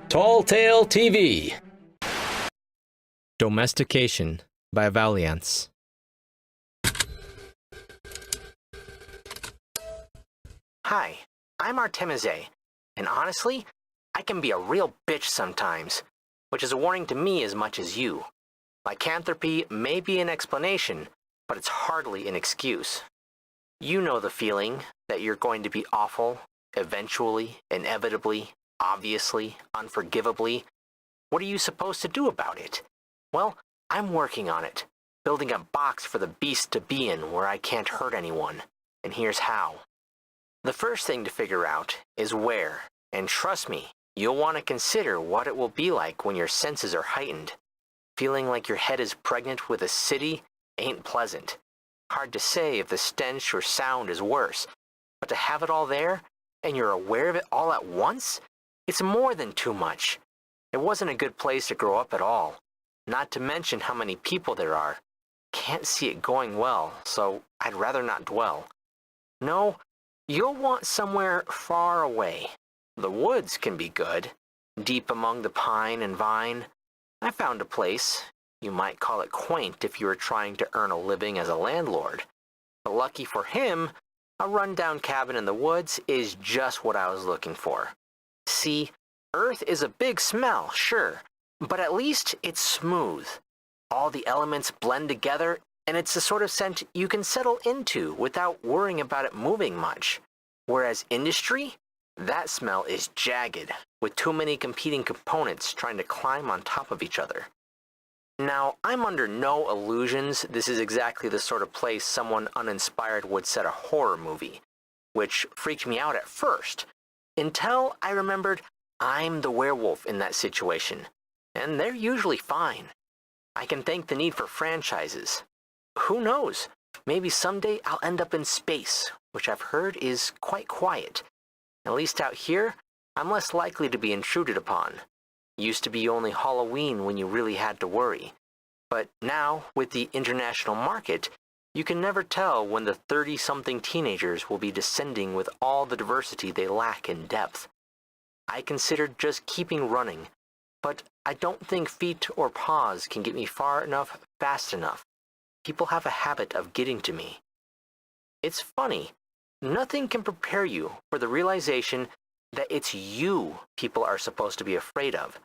Tall Tale TV. Domestication by Avouleance. Hi, I'm Artemize, and honestly, I can be a real bitch sometimes, which is a warning to me as much as you. Lycanthropy may be an explanation, but it's hardly an excuse. You know the feeling that you're going to be awful, eventually, inevitably, obviously, unforgivably. What are you supposed to do about it? Well, I'm working on it, building a box for the beast to be in where I can't hurt anyone, and here's how. The first thing to figure out is where, and trust me, you'll want to consider what it will be like when your senses are heightened. Feeling like your head is pregnant with a city ain't pleasant. Hard to say if the stench or sound is worse, but to have it all there, and you're aware of it all at once, it's more than too much. It wasn't a good place to grow up at all, not to mention how many people there are. Can't see it going well, so I'd rather not dwell. No, you'll want somewhere far away. The woods can be good, deep among the pine and vine. I found a place. You might call it quaint if you were trying to earn a living as a landlord. But lucky for him, a rundown cabin in the woods is just what I was looking for. See, earth is a big smell, sure, but at least it's smooth. All the elements blend together, and it's the sort of scent you can settle into without worrying about it moving much. Whereas industry, that smell is jagged, with too many competing components trying to climb on top of each other. Now, I'm under no illusions this is exactly the sort of place someone uninspired would set a horror movie, which freaked me out at first, until I remembered I'm the werewolf in that situation, and they're usually fine. I can thank the need for franchises. Who knows, maybe someday I'll end up in space, which I've heard is quite quiet. At least out here, I'm less likely to be intruded upon. Used to be only Halloween when you really had to worry. But now, with the international market, you can never tell when the 30-something teenagers will be descending with all the diversity they lack in depth. I considered just keeping running, but I don't think feet or paws can get me far enough fast enough. People have a habit of getting to me. It's funny. Nothing can prepare you for the realization that it's you people are supposed to be afraid of.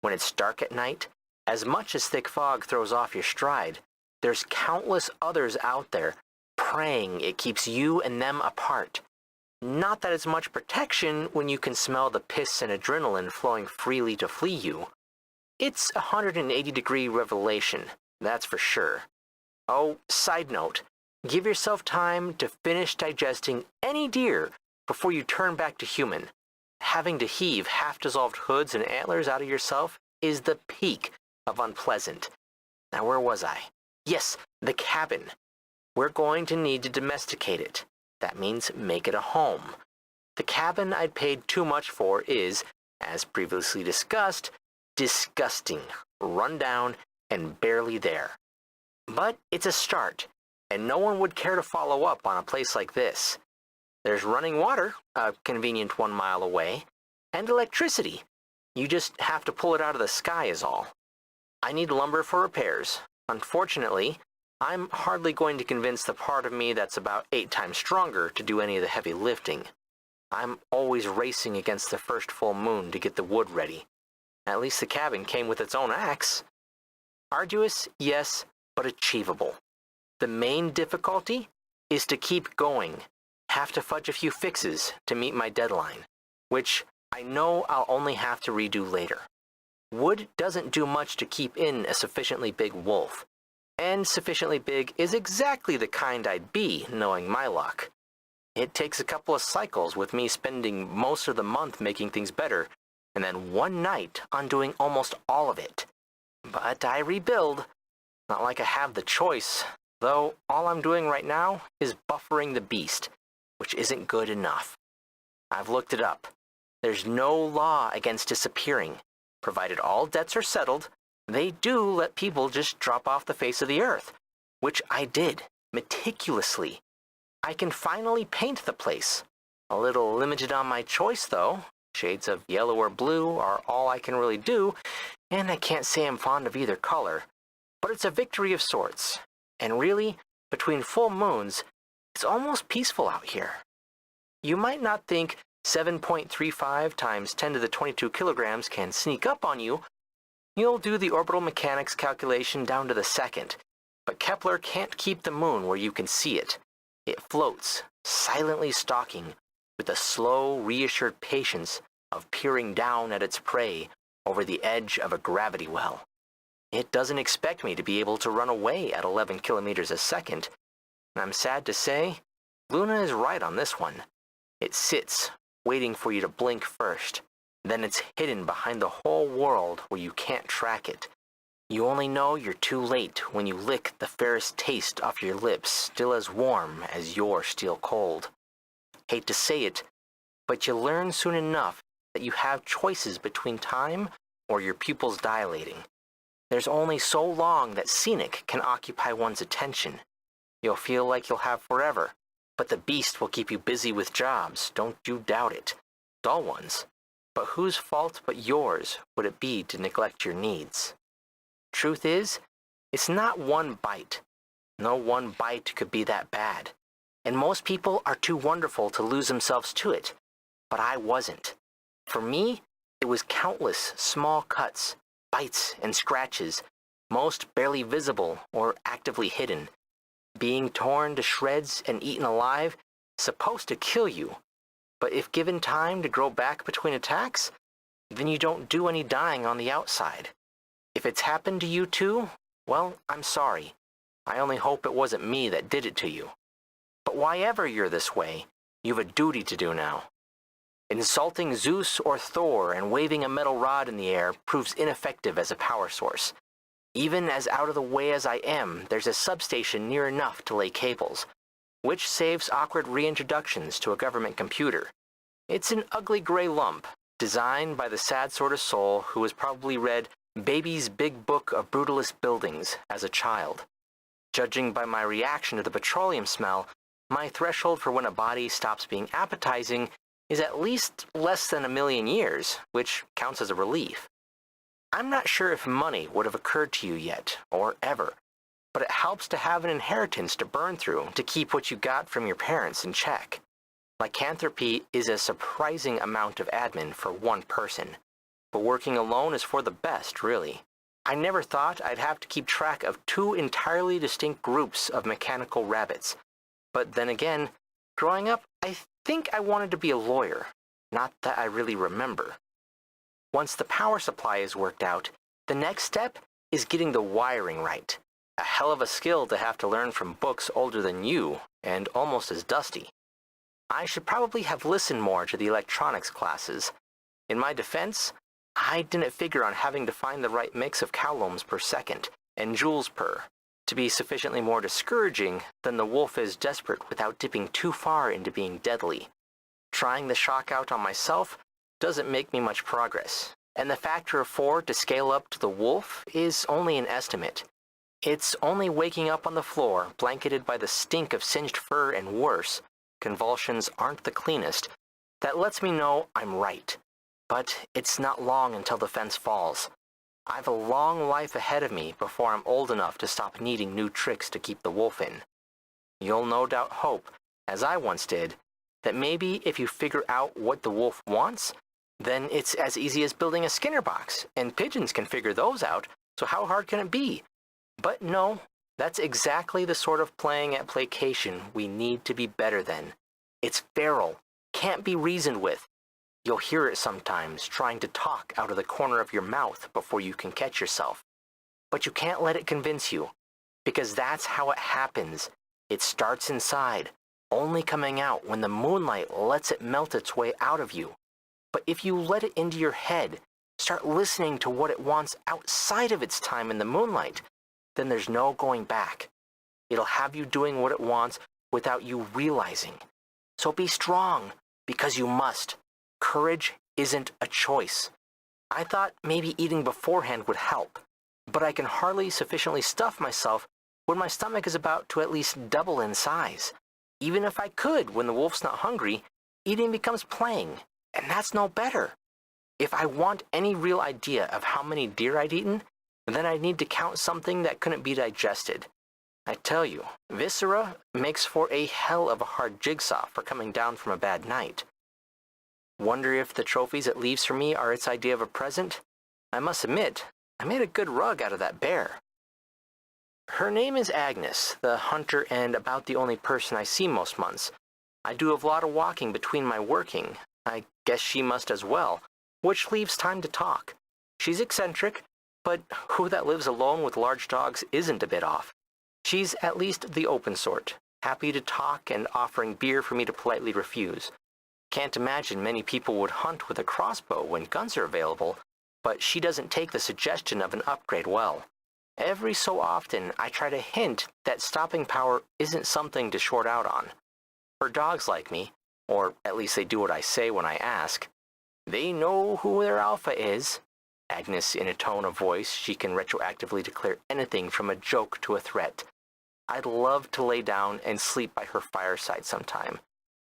When it's dark at night, as much as thick fog throws off your stride, there's countless others out there praying it keeps you and them apart. Not that it's much protection when you can smell the piss and adrenaline flowing freely to flee you. It's a 180-degree revelation, that's for sure. Oh, side note, give yourself time to finish digesting any deer before you turn back to human. Having to heave half-dissolved hoods and antlers out of yourself is the peak of unpleasant. Now, where was I? Yes, the cabin. We're going to need to domesticate it. That means make it a home. The cabin I'd paid too much for is, as previously discussed, disgusting, run down, and barely there. But it's a start, and no one would care to follow up on a place like this. There's running water, a convenient 1 mile away, and electricity. You just have to pull it out of the sky is all. I need lumber for repairs. Unfortunately, I'm hardly going to convince the part of me that's about 8 times stronger to do any of the heavy lifting. I'm always racing against the first full moon to get the wood ready. At least the cabin came with its own axe. Arduous, yes, but achievable. The main difficulty is to keep going. Have to fudge a few fixes to meet my deadline, which I know I'll only have to redo later. Wood doesn't do much to keep in a sufficiently big wolf, and sufficiently big is exactly the kind I'd be, knowing my luck. It takes a couple of cycles with me spending most of the month making things better, and then one night undoing almost all of it. But I rebuild. Not like I have the choice, though all I'm doing right now is buffering the beast, which isn't good enough. I've looked it up. There's no law against disappearing. Provided all debts are settled, they do let people just drop off the face of the earth, which I did, meticulously. I can finally paint the place. A little limited on my choice, though. Shades of yellow or blue are all I can really do, and I can't say I'm fond of either color. But it's a victory of sorts. And really, between full moons, it's almost peaceful out here. You might not think 7.35 times 10 to the 22 kilograms can sneak up on you. You'll do the orbital mechanics calculation down to the second, but Kepler can't keep the moon where you can see it. It floats, silently stalking, with the slow, reassured patience of peering down at its prey over the edge of a gravity well. It doesn't expect me to be able to run away at 11 kilometers a second, and I'm sad to say, Luna is right on this one. It sits, waiting for you to blink first. Then it's hidden behind the whole world where you can't track it. You only know you're too late when you lick the fairest taste off your lips, still as warm as you're still cold. Hate to say it, but you learn soon enough that you have choices between time or your pupils dilating. There's only so long that scenic can occupy one's attention. You'll feel like you'll have forever, but the beast will keep you busy with jobs, don't you doubt it. Dull ones. But whose fault but yours would it be to neglect your needs? Truth is, it's not one bite. No one bite could be that bad. And most people are too wonderful to lose themselves to it. But I wasn't. For me, it was countless small cuts, bites and scratches, most barely visible or actively hidden. Being torn to shreds and eaten alive is supposed to kill you. But if given time to grow back between attacks, then you don't do any dying on the outside. If it's happened to you too, well, I'm sorry. I only hope it wasn't me that did it to you. But why ever you're this way, you've a duty to do now. Insulting Zeus or Thor and waving a metal rod in the air proves ineffective as a power source. Even as out of the way as I am, there's a substation near enough to lay cables, which saves awkward reintroductions to a government computer. It's an ugly gray lump, designed by the sad sort of soul who has probably read Baby's Big Book of Brutalist Buildings as a child. Judging by my reaction to the petroleum smell, my threshold for when a body stops being appetizing is at least less than 1,000,000 years, which counts as a relief. I'm not sure if money would have occurred to you yet, or ever, but it helps to have an inheritance to burn through to keep what you got from your parents in check. Lycanthropy is a surprising amount of admin for one person, but working alone is for the best, really. I never thought I'd have to keep track of 2 entirely distinct groups of mechanical rabbits. But then again, growing up, I think I wanted to be a lawyer, not that I really remember. Once the power supply is worked out, the next step is getting the wiring right. A hell of a skill to have to learn from books older than you, and almost as dusty. I should probably have listened more to the electronics classes. In my defense, I didn't figure on having to find the right mix of coulombs per second, and joules per, to be sufficiently more discouraging than the wolf is desperate without dipping too far into being deadly. Trying the shock out on myself doesn't make me much progress, and the factor of 4 to scale up to the wolf is only an estimate. It's only waking up on the floor, blanketed by the stink of singed fur and worse, convulsions aren't the cleanest, that lets me know I'm right. But it's not long until the fence falls. I've a long life ahead of me before I'm old enough to stop needing new tricks to keep the wolf in. You'll no doubt hope, as I once did, that maybe if you figure out what the wolf wants, then it's as easy as building a Skinner box, and pigeons can figure those out, so how hard can it be? But no, that's exactly the sort of playing at placation we need to be better than. It's feral, can't be reasoned with. You'll hear it sometimes, trying to talk out of the corner of your mouth before you can catch yourself. But you can't let it convince you, because that's how it happens. It starts inside, only coming out when the moonlight lets it melt its way out of you. But if you let it into your head, start listening to what it wants outside of its time in the moonlight, then there's no going back. It'll have you doing what it wants without you realizing. So be strong, because you must. Courage isn't a choice. I thought maybe eating beforehand would help, but I can hardly sufficiently stuff myself when my stomach is about to at least double in size. Even if I could when the wolf's not hungry, eating becomes playing, And that's no better. If I want any real idea of how many deer I'd eaten, then I'd need to count something that couldn't be digested. I tell you, viscera makes for a hell of a hard jigsaw for coming down from a bad night. Wonder if the trophies it leaves for me are its idea of a present? I must admit, I made a good rug out of that bear. Her name is Agnes, the hunter and about the only person I see most months. I do a lot of walking between my working. I guess she must as well, which leaves time to talk. She's eccentric, but who that lives alone with large dogs isn't a bit off. She's at least the open sort, happy to talk and offering beer for me to politely refuse. Can't imagine many people would hunt with a crossbow when guns are available, but she doesn't take the suggestion of an upgrade well. Every so often, I try to hint that stopping power isn't something to short out on. Her dogs like me, or at least they do what I say when I ask. They know who their alpha is. Agnes, in a tone of voice, she can retroactively declare anything from a joke to a threat. I'd love to lay down and sleep by her fireside sometime,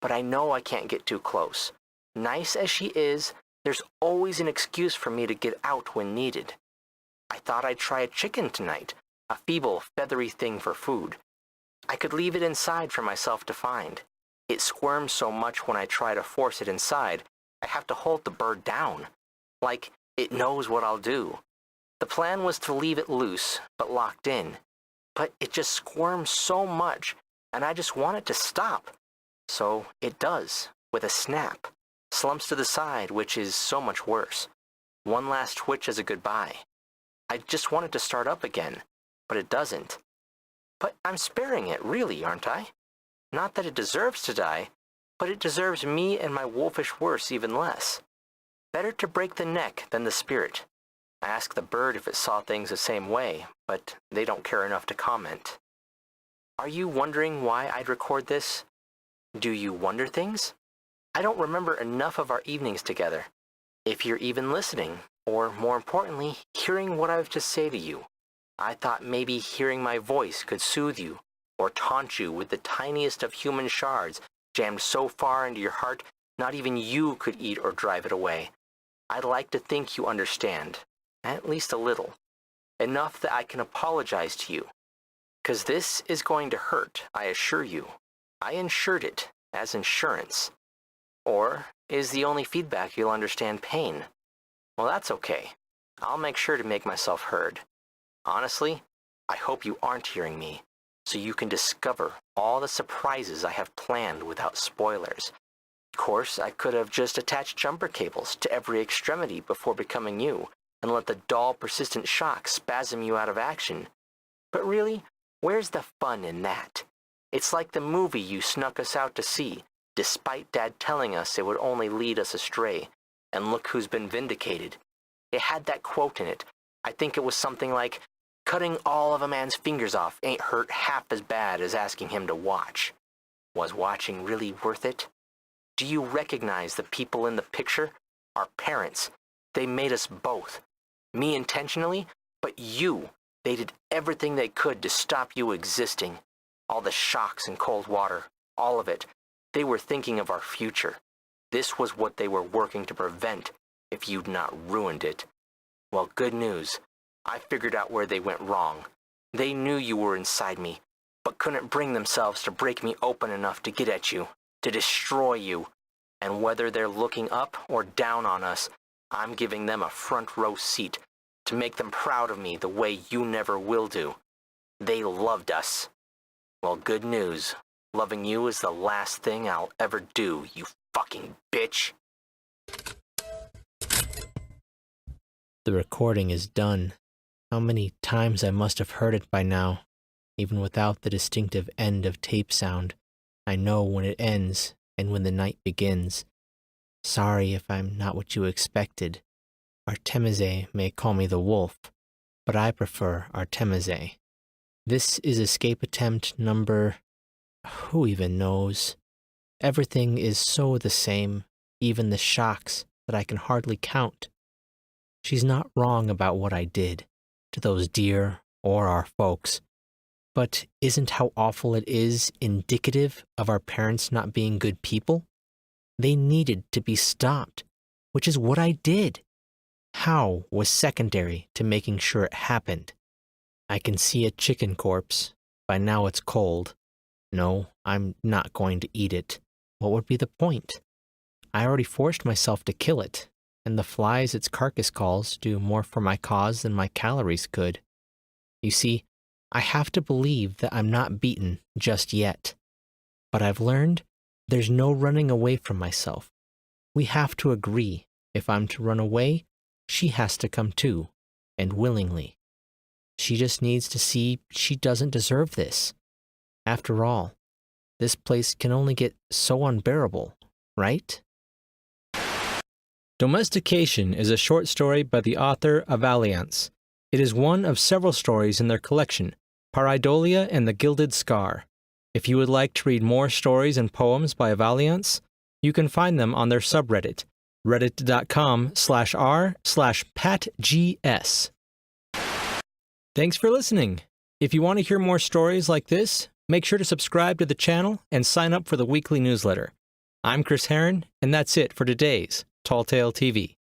but I know I can't get too close. Nice as she is, there's always an excuse for me to get out when needed. I thought I'd try a chicken tonight, a feeble, feathery thing for food. I could leave it inside for myself to find. It squirms so much when I try to force it inside, I have to hold the bird down. Like it knows what I'll do. The plan was to leave it loose, but locked in. But it just squirms so much, and I just want it to stop. So it does, with a snap. Slumps to the side, which is so much worse. One last twitch as a goodbye. I just want it to start up again, but it doesn't. But I'm sparing it, really, aren't I? Not that it deserves to die, but it deserves me and my wolfish worse even less. Better to break the neck than the spirit. I asked the bird if it saw things the same way, but they don't care enough to comment. Are you wondering why I'd record this? Do you wonder things? I don't remember enough of our evenings together. If you're even listening, or more importantly, hearing what I have to say to you, I thought maybe hearing my voice could soothe you, or taunt you with the tiniest of human shards jammed so far into your heart not even you could eat or drive it away. I'd like to think you understand, at least a little, enough that I can apologize to you. 'Cause this is going to hurt, I assure you. I insured it, as insurance. Or is the only feedback you'll understand pain? Well, that's okay. I'll make sure to make myself heard. Honestly, I hope you aren't hearing me, so you can discover all the surprises I have planned without spoilers. Of course, I could have just attached jumper cables to every extremity before becoming you, and let the dull, persistent shock spasm you out of action. But really, where's the fun in that? It's like the movie you snuck us out to see, despite Dad telling us it would only lead us astray. And look who's been vindicated. It had that quote in it. I think it was something like, "Cutting all of a man's fingers off ain't hurt half as bad as asking him to watch." Was watching really worth it? Do you recognize the people in the picture? Our parents. They made us both. Me intentionally, but you. They did everything they could to stop you existing. All the shocks and cold water, all of it. They were thinking of our future. This was what they were working to prevent, if you'd not ruined it. Well, good news. I figured out where they went wrong. They knew you were inside me, but couldn't bring themselves to break me open enough to get at you, to destroy you. And whether they're looking up or down on us, I'm giving them a front row seat to make them proud of me the way you never will do. They loved us. Well, good news. Loving you is the last thing I'll ever do, you fucking bitch. The recording is done. How many times I must have heard it by now. Even without the distinctive end of tape sound, I know when it ends and when the night begins. Sorry if I'm not what you expected. Artemise may call me the wolf, but I prefer Artemise. This is escape attempt number... who even knows? Everything is so the same, even the shocks, that I can hardly count. She's not wrong about what I did, to those deer or our folks. But isn't how awful it is indicative of our parents not being good people? They needed to be stopped, which is what I did. How was secondary to making sure it happened. I can see a chicken corpse. By now it's cold. No, I'm not going to eat it. What would be the point? I already forced myself to kill it, and the flies its carcass calls do more for my cause than my calories could. You see, I have to believe that I'm not beaten just yet. But I've learned there's no running away from myself. We have to agree. If I'm to run away, she has to come too, and willingly. She just needs to see she doesn't deserve this. After all, this place can only get so unbearable, right? Domestication is a short story by the author Avouleance. It is one of several stories in their collection, Pareidolia and the Gilded Scar. If you would like to read more stories and poems by Avouleance, you can find them on their subreddit, reddit.com/r/patgs. Thanks for listening. If you want to hear more stories like this, make sure to subscribe to the channel and sign up for the weekly newsletter. I'm Chris Herron, and that's it for today's Tall Tale TV.